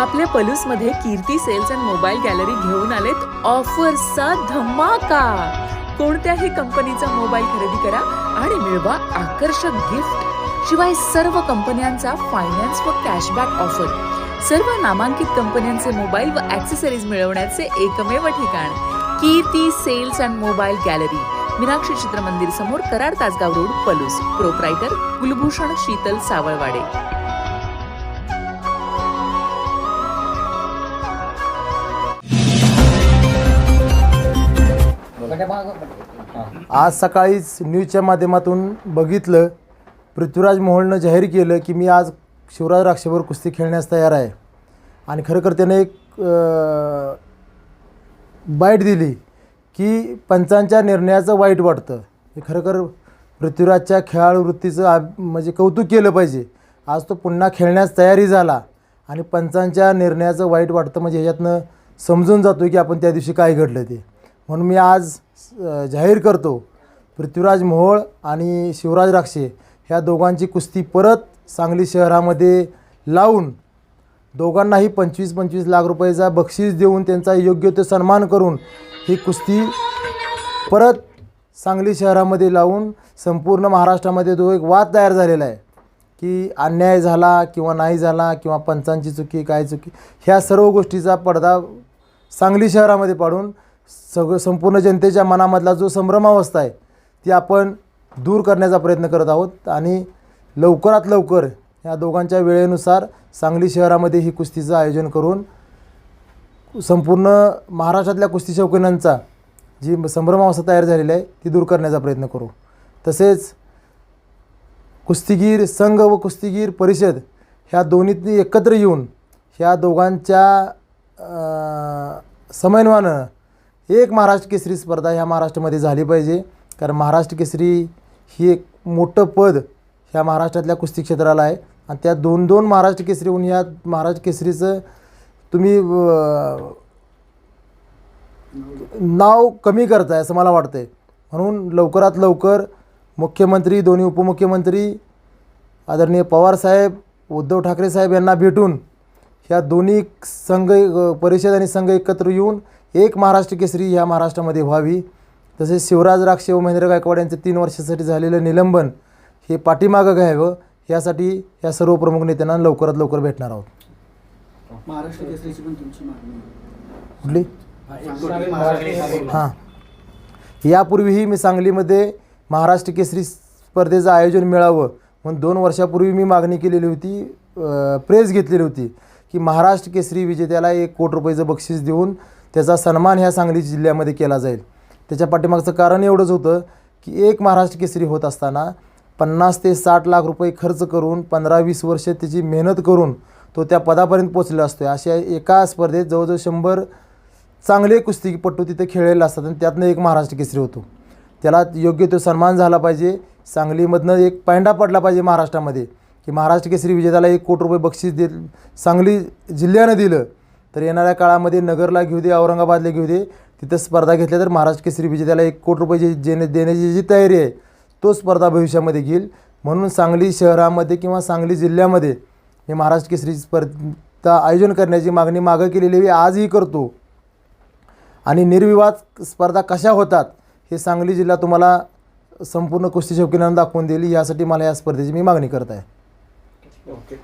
आपल्या पलूसमध्ये कीर्ती sales and mobile gallery घेऊन आलेत ऑफर्सचा धमाका. कोणत्याही कंपनीचा मोबाईल खरेदी करा आणि मिळवा आकर्षक गिफ्ट. शिवाय सर्व कंपन्यांचा फायनान्स व कॅशबॅक ऑफर. सर्व नामांकित कंपन्यांचे मोबाईल व ॲक्सेसरीज मिळवण्याचे एकमेव ठिकाण Kirti sales and mobile gallery, Meenakshi Chitramandir समोर, कराड तासगाव रोड, पलूस. प्रोप्रायटर कुलभूषण शीतल सावळवाडे. आज सकाळीच न्यूजच्या माध्यमातून बघितलं, पृथ्वीराज मोहोळनं जाहीर केलं की मी आज शिवराज राक्षेवर कुस्ती खेळण्यास तयार आहे. आणि खरं त्याने एक बाईट दिली की पंचांच्या निर्णयाचं वाईट वाटतं. हे खरं पृथ्वीराजच्या खेळाडू वृत्तीचं म्हणजे कौतुक केलं पाहिजे. आज तो पुन्हा खेळण्यास तयारी झाला आणि पंचांच्या निर्णयाचं वाईट वाटतं म्हणजे ह्याच्यातनं समजून जातो की आपण त्या दिवशी काय घडलं ते. म्हणून मी आज जाहीर करतो, पृथ्वीराज मोहोळ आणि शिवराज राक्षे ह्या दोघांची कुस्ती परत सांगली शहरामध्ये लावून दोघांनाही 25-25 लाख रुपयाचा बक्षीस देऊन त्यांचा योग्य ते सन्मान करून ही कुस्ती परत सांगली शहरामध्ये लावून संपूर्ण महाराष्ट्रामध्ये जो एक वाद तयार झालेला आहे की अन्याय झाला किंवा नाही झाला किंवा पंचांची चुकी काय चुकी, ह्या सर्व गोष्टीचा पडदा सांगली शहरामध्ये पाडून संपूर्ण जनतेच्या मनामधला जो संभ्रमावस्था आहे ती आपण दूर करण्याचा प्रयत्न करत आहोत. आणि लवकरात लवकर या दोघांच्या वेळेनुसार सांगली शहरामध्ये ही कुस्तीचं आयोजन करून संपूर्ण महाराष्ट्रातल्या कुस्ती शौकीनांचा जी संभ्रमावस्था तयार झालेली आहे ती दूर करण्याचा प्रयत्न करू. तसेच कुस्तीगीर संघ व कुस्तीगीर परिषद ह्या दोन्हीतनी एकत्र येऊन ह्या दोघांच्या समन्वयानं एक महाराष्ट्र केसरी स्पर्धा ह्या महाराष्ट्रामध्ये झाली पाहिजे. कारण महाराष्ट्र केसरी ही एक मोठं पद ह्या महाराष्ट्रातल्या कुस्ती क्षेत्राला आहे आणि त्या 2-2 महाराष्ट्र केसरी होऊन ह्या महाराष्ट्र केसरीचं तुम्ही नाव कमी करताय असं मला वाटतं आहे. म्हणून लवकरात लवकर मुख्यमंत्री, दोन्ही उपमुख्यमंत्री आदरणीय पवारसाहेब, उद्धव ठाकरे साहेब यांना भेटून ह्या दोन्ही संघ परिषद आणि संघ एकत्र येऊन एक महाराष्ट्र केसरी ह्या महाराष्ट्रामध्ये व्हावी. तसेच शिवराज राक्षे व महेंद्र गायकवाड यांचं 3 वर्षासाठी झालेलं निलंबन हे पाठीमागं घ्यावं, यासाठी ह्या सर्व प्रमुख नेत्यांना लवकरात लवकर भेटणार आहोत. महाराष्ट्र केसरीची पण तुमची मागणी कुठली? हां, यापूर्वीही मी सांगलीमध्ये महाराष्ट्र केसरी स्पर्धेचं आयोजन मिळावं म्हणून 2 वर्षापूर्वी मी मागणी केलेली होती, प्रेस घेतलेली होती की महाराष्ट्र केसरी विजेत्याला 1 कोटी रुपयाचं बक्षीस देऊन त्याचा सन्मान ह्या सांगली जिल्ह्यामध्ये केला जाईल. त्याच्या पाठीमागचं कारण एवढंच होतं की एक महाराष्ट्र केसरी होत असताना 50 ते 60 लाख रुपये खर्च करून 15-20 वर्ष त्याची मेहनत करून तो त्या पदापर्यंत पोचलेला असतो. अशा एका स्पर्धेत जवळजवळ 100 चांगले कुस्तीपटू तिथे खेळलेले असतात आणि त्यातनं एक महाराष्ट्र केसरी होतो. त्याला योग्य तो सन्मान झाला पाहिजे. सांगलीमधनं एक पायंडा पडला पाहिजे महाराष्ट्रामध्ये की महाराष्ट्र केसरी विजेत्याला 1 कोटी रुपये बक्षीस सांगली जिल्ह्यानं दिलं तर येणाऱ्या काळामध्ये नगरला घेऊ दे, औरंगाबादला घेऊ दे, तिथं स्पर्धा घेतल्या तर महाराष्ट्र केसरी विजेत्याला 1 कोटी रुपये देण्याची जी तयारी आहे तो स्पर्धा भविष्यामध्ये घेईल. म्हणून सांगली शहरामध्ये किंवा सांगली जिल्ह्यामध्ये मी महाराष्ट्र केसरी स्पर्धा आयोजन करण्याची मागणी मागं केलेली आहे, आजही करतो. आणि निर्विवाद स्पर्धा कशा होतात हे सांगली जिल्हा तुम्हाला संपूर्ण कुस्ती शौकीनांना दाखवून देईल. यासाठी मला या स्पर्धेची मी मागणी करत आहे. ओके.